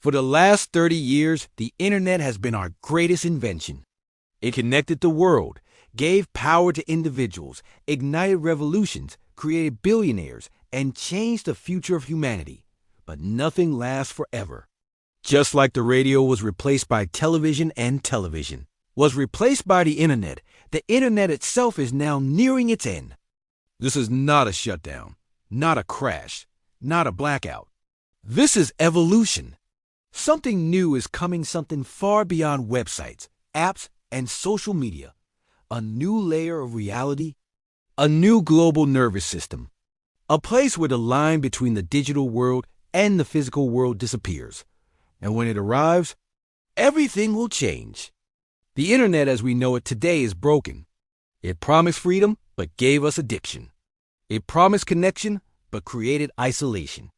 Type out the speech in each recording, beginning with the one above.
For the last 30 years, the internet has been our greatest invention. It connected the world, gave power to individuals, ignited revolutions, created billionaires, and changed the future of humanity. But nothing lasts forever. Just like the radio was replaced by television and television was replaced by the internet itself is now nearing its end. This is not a shutdown, not a crash, not a blackout. This is evolution. Something new is coming, something far beyond websites, apps, and social media. A new layer of reality, a new global nervous system, a place where the line between the digital world and the physical world disappears. And when it arrives, everything will change. The internet as we know it today is broken. It promised freedom, but gave us addiction. It promised connection, but created isolation.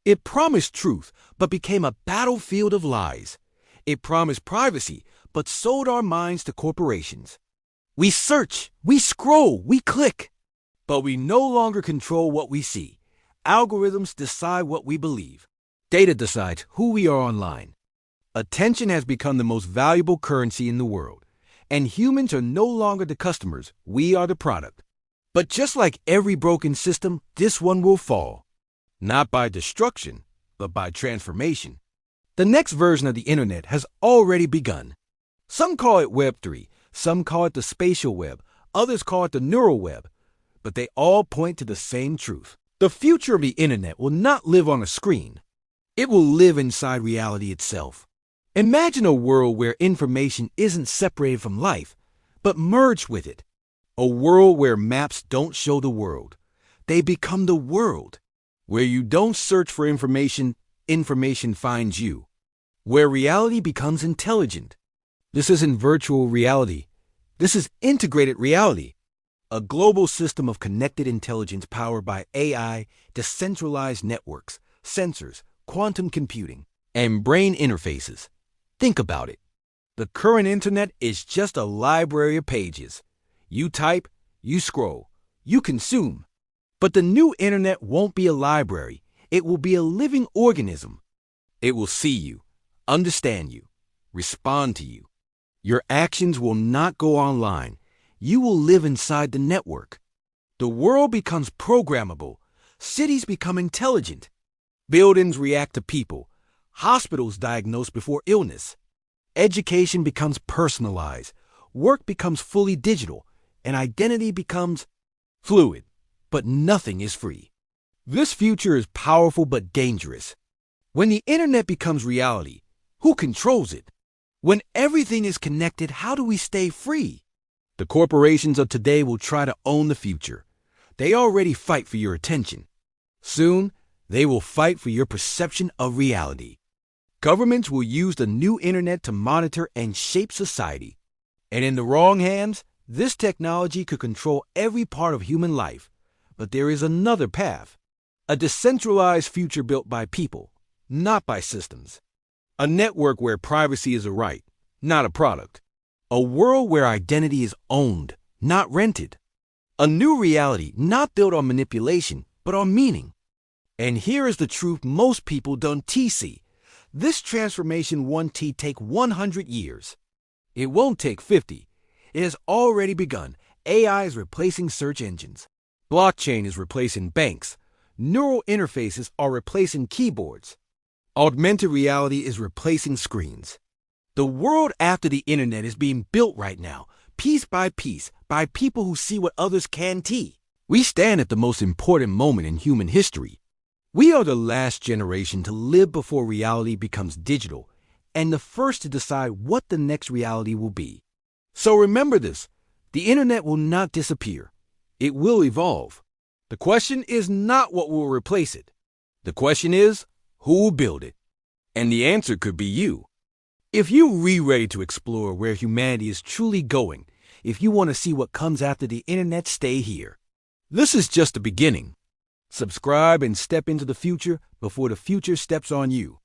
It promised truth, but became a battlefield of lies. It promised privacy, but sold our minds to corporations. We search, we scroll, we click, but we no longer control what we see. Algorithms decide what we believe. Data decides who we are online. Attention has become the most valuable currency in the world, and humans are no longer the customers, we are the product. But just like every broken system, this one will fall. Not by destruction, but by transformation. The next version of the internet has already begun. Some call it Web 3, some call it the spatial web, others call it the neural web, but they all point to the same truth. The future of the internet will not live on a screen. It will live inside reality itself. Imagine a world where information isn't separated from life, but merged with it. A world where maps don't show the world. They become the world. Where you don't search for information, information finds you. Where reality becomes intelligent. This isn't virtual reality. This is integrated reality. A global system of connected intelligence powered by AI, decentralized networks, sensors, quantum computing, and brain interfaces. Think about it. The current internet is just a library of pages. You type, you scroll, you consume. But the new internet won't be a library. It will be a living organism. It will see you, understand you, respond to you. Your actions will not go online. You will live inside the network. The world becomes programmable. Cities become intelligent. Buildings react to people. Hospitals diagnose before illness. Education becomes personalized. Work becomes fully digital. And identity becomes fluid. But nothing is free. This future is powerful but dangerous. When the internet becomes reality, who controls it? When everything is connected, how do we stay free? The corporations of today will try to own the future. They already fight for your attention. Soon, they will fight for your perception of reality. Governments will use the new internet to monitor and shape society. And in the wrong hands, this technology could control every part of human life. But there is another path. A decentralized future built by people, not by systems. A network where privacy is a right, not a product. A world where identity is owned, not rented. A new reality not built on manipulation, but on meaning. And here is the truth most people don't see. This transformation won't take 100 years. It won't take 50. It has already begun. AI is replacing search engines. Blockchain is replacing banks. Neural interfaces are replacing keyboards. Augmented reality is replacing screens. The world after the internet is being built right now, piece by people who see what others can't see. We stand at the most important moment in human history. We are the last generation to live before reality becomes digital, and the first to decide what the next reality will be. So remember this, the internet will not disappear. It will evolve. The question is not what will replace it. The question is, who will build it? And the answer could be you. If you're ready to explore where humanity is truly going, if you want to see what comes after the internet, stay here. This is just the beginning. Subscribe and step into the future before the future steps on you.